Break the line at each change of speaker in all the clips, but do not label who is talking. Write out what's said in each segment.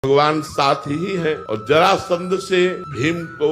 भगवान साथ ही है और जरासंध से भीम को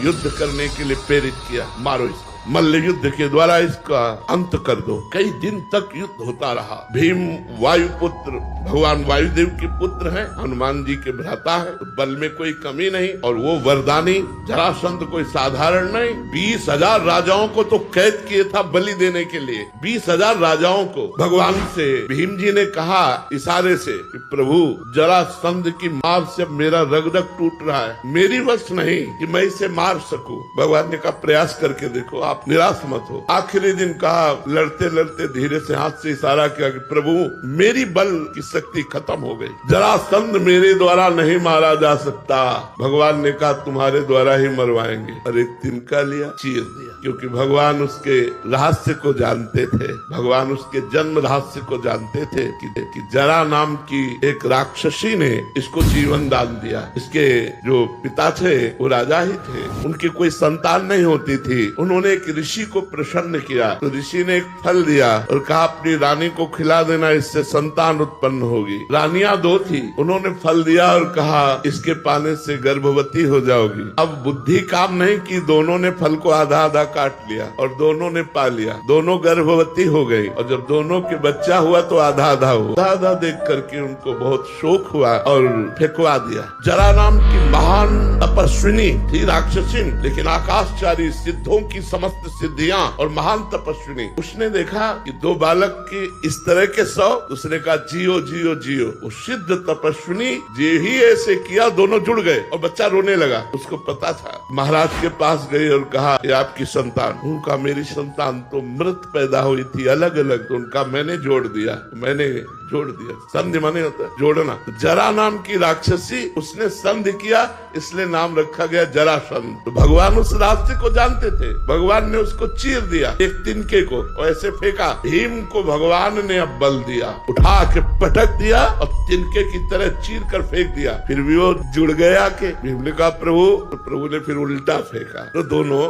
युद्ध करने के लिए प्रेरित किया। मारो इसको, मल्ल युद्ध के द्वारा इसका अंत कर दो। कई दिन तक युद्ध होता रहा। भीम वायुपुत्र भगवान वायुदेव के पुत्र हैं, हनुमान जी के भ्राता हैं, तो बल में कोई कमी नहीं और वो वरदानी जरासंध कोई साधारण नहीं। 20,000 राजाओं को तो कैद किए था बलि देने के लिए। 20,000 राजाओं को भगवान से भीम जी ने कहा इशारे से कि प्रभु जरासंध की मार से मेरा रग रग टूट रहा है, मेरी वश नहीं कि मैं इसे मार सकूं। भगवान ने कहा प्रयास करके देखो, आप निराश मत हो। आखिरी दिन कहा, लड़ते लड़ते धीरे से हाथ से इशारा किया कि प्रभु मेरी बल की शक्ति खत्म हो गई, जरासंध मेरे द्वारा नहीं मारा जा सकता। भगवान ने कहा तुम्हारे द्वारा ही मरवाएंगे। और एक तिनका लिया, चीर दिया, क्योंकि भगवान उसके रहस्य को जानते थे। भगवान उसके जन्म रहस्य को जानते थे कि जरा नाम की एक राक्षसी ने इसको जीवन दान दिया। इसके जो पिता थे वो राजा ही थे, उनकी कोई संतान नहीं होती थी। उन्होंने एक ऋषि को प्रसन्न किया तो ऋषि ने एक फल दिया और कहा अपनी रानी को खिला देना, इससे संतान उत्पन्न होगी। रानियां 2 थी, उन्होंने फल दिया और कहा इसके पाने से गर्भवती हो जाओगी। अब बुद्धि काम नहीं की, दोनों ने फल को आधा आधा काट लिया और दोनों ने पा लिया। दोनों गर्भवती हो गई और जब दोनों के बच्चा हुआ तो आधा आधा हुआ। आधा आधा देख करके उनको बहुत शोक हुआ और फेंकवा दिया। जरा नाम की महान तपस्विनी थी, राक्षसी, लेकिन आकाशचारी सिद्धों की समस्त सिद्धियां और महान तपस्विनी। उसने देखा कि 2 बालक के इस तरह के 100, उसने कहा जियो जियो जियो। वो सिद्ध तपस्विनी जे ही ऐसे किया, दोनों जुड़ गए और बच्चा रोने लगा। उसको पता था। महाराज के पास गई और कहा ये आपकी संतान। उनका मेरी संतान तो मृत पैदा हुई थी अलग अलग, तो उनका मैंने जोड़ दिया। संधि माने होता है जोड़ना। जरा नाम की राक्षसी, उसने संधि किया, इसलिए नाम रखा गया जरासंध। तो भगवान उस रास्ते को जानते थे। भगवान ने उसको चीर दिया, एक तिनके को, और ऐसे फेंका। भीम को भगवान ने अब बल दिया, उठा के पटक दिया और तिनके की तरह चीर कर फेंक दिया। फिर भी वो जुड़ गया के भीम ने कहा प्रभु, तो प्रभु ने फिर उल्टा फेंका तो दोनों